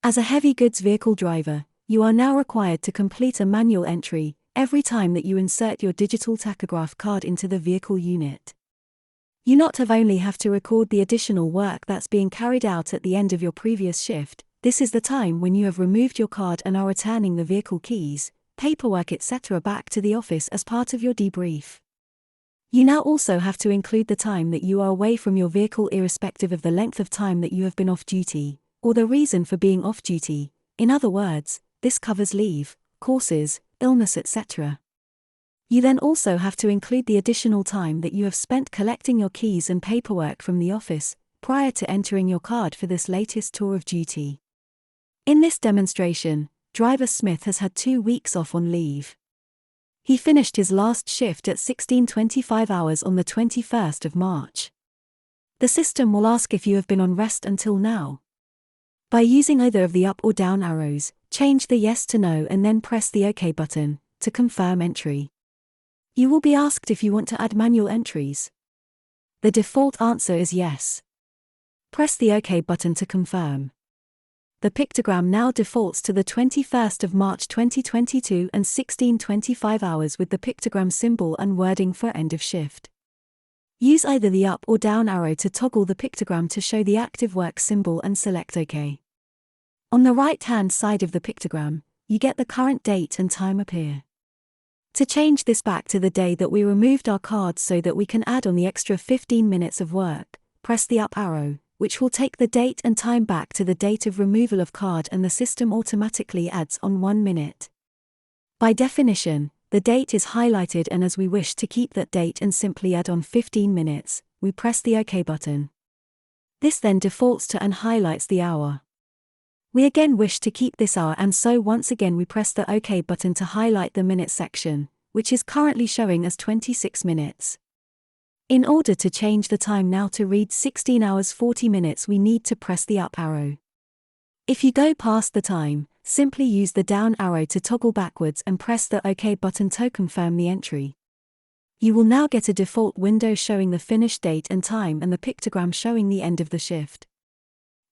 As a heavy goods vehicle driver, you are now required to complete a manual entry every time that you insert your digital tachograph card into the vehicle unit. You not only have to record the additional work that's being carried out at the end of your previous shift, this is the time when you have removed your card and are returning the vehicle keys, paperwork etc. back to the office as part of your debrief. You now also have to include the time that you are away from your vehicle irrespective of the length of time that you have been off duty, or the reason for being off duty. In other words, this covers leave, courses, illness etc. You then also have to include the additional time that you have spent collecting your keys and paperwork from the office, prior to entering your card for this latest tour of duty. In this demonstration, driver Smith has had 2 weeks off on leave. He finished his last shift at 16:25 hours on the 21st of March. The system will ask if you have been on rest until now. By using either of the up or down arrows, change the yes to no and then press the OK button to confirm entry. You will be asked if you want to add manual entries. The default answer is yes. Press the OK button to confirm. The pictogram now defaults to the 21st of March 2022 and 16:25 hours with the pictogram symbol and wording for end of shift. Use either the up or down arrow to toggle the pictogram to show the active work symbol and select OK. On the right-hand side of the pictogram, you get the current date and time appear. To change this back to the day that we removed our cards so that we can add on the extra 15 minutes of work, press the up arrow, which will take the date and time back to the date of removal of card, and the system automatically adds on 1 minute. By definition, the date is highlighted, and as we wish to keep that date and simply add on 15 minutes, we press the OK button. This then defaults to and highlights the hour. We again wish to keep this hour, and so once again we press the OK button to highlight the minute section, which is currently showing as 26 minutes. In order to change the time now to read 16 hours 40 minutes, we need to press the up arrow. If you go past the time, simply use the down arrow to toggle backwards and press the OK button to confirm the entry. You will now get a default window showing the finish date and time and the pictogram showing the end of the shift.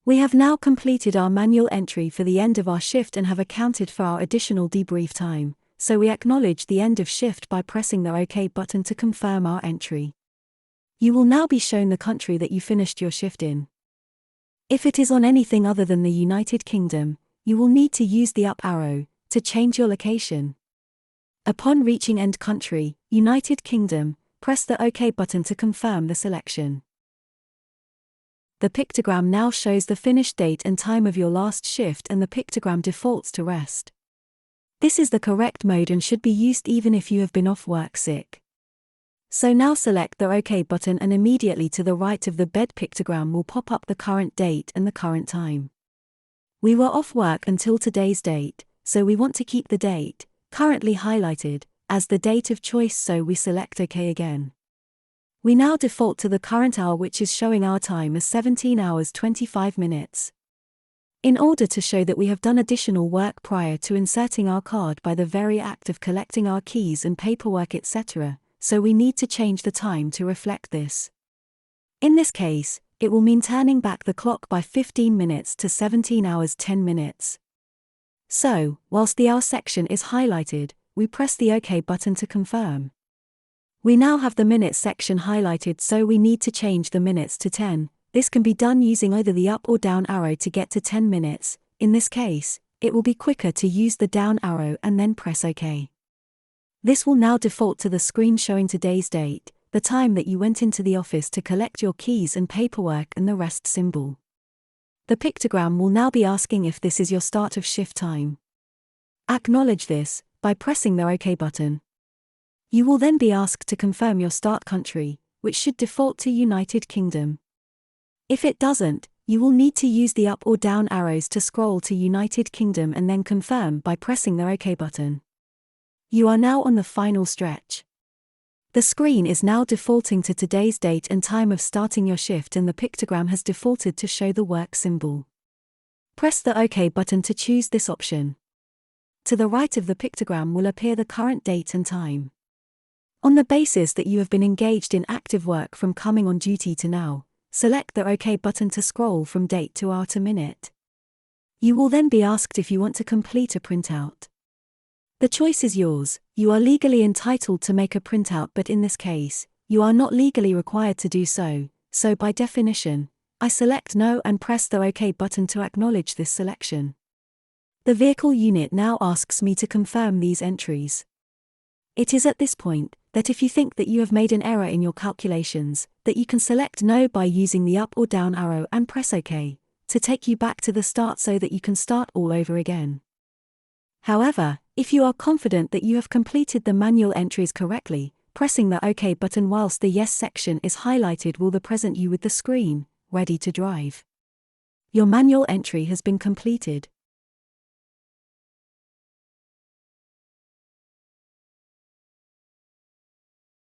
We have now completed our manual entry for the end of our shift and have accounted for our additional debrief time, so we acknowledge the end of shift by pressing the OK button to confirm our entry. You will now be shown the country that you finished your shift in. If it is on anything other than the United Kingdom, you will need to use the up arrow to change your location. Upon reaching end country, United Kingdom, press the OK button to confirm the selection. The pictogram now shows the finish date and time of your last shift, and the pictogram defaults to rest. This is the correct mode and should be used even if you have been off work sick. So now select the OK button, and immediately to the right of the bed pictogram will pop up the current date and the current time. We were off work until today's date, so we want to keep the date, currently highlighted, as the date of choice, so we select OK again. We now default to the current hour, which is showing our time as 17 hours 25 minutes. In order to show that we have done additional work prior to inserting our card by the very act of collecting our keys and paperwork etc., so we need to change the time to reflect this. In this case, it will mean turning back the clock by 15 minutes to 17 hours 10 minutes. So, whilst the hour section is highlighted, we press the OK button to confirm. We now have the minutes section highlighted, so we need to change the minutes to 10. This can be done using either the up or down arrow to get to 10 minutes. In this case, it will be quicker to use the down arrow and then press OK. This will now default to the screen showing today's date, the time that you went into the office to collect your keys and paperwork, and the rest symbol. The pictogram will now be asking if this is your start of shift time. Acknowledge this by pressing the OK button. You will then be asked to confirm your start country, which should default to United Kingdom. If it doesn't, you will need to use the up or down arrows to scroll to United Kingdom and then confirm by pressing the OK button. You are now on the final stretch. The screen is now defaulting to today's date and time of starting your shift, and the pictogram has defaulted to show the work symbol. Press the OK button to choose this option. To the right of the pictogram will appear the current date and time. On the basis that you have been engaged in active work from coming on duty to now, select the OK button to scroll from date to hour to minute. You will then be asked if you want to complete a printout. The choice is yours. You are legally entitled to make a printout, but in this case, you are not legally required to do so, so by definition, I select No and press the OK button to acknowledge this selection. The vehicle unit now asks me to confirm these entries. It is at this point that if you think that you have made an error in your calculations, that you can select No by using the up or down arrow and press OK to take you back to the start so that you can start all over again. However, if you are confident that you have completed the manual entries correctly, pressing the OK button whilst the Yes section is highlighted will present you with the screen, ready to drive. Your manual entry has been completed.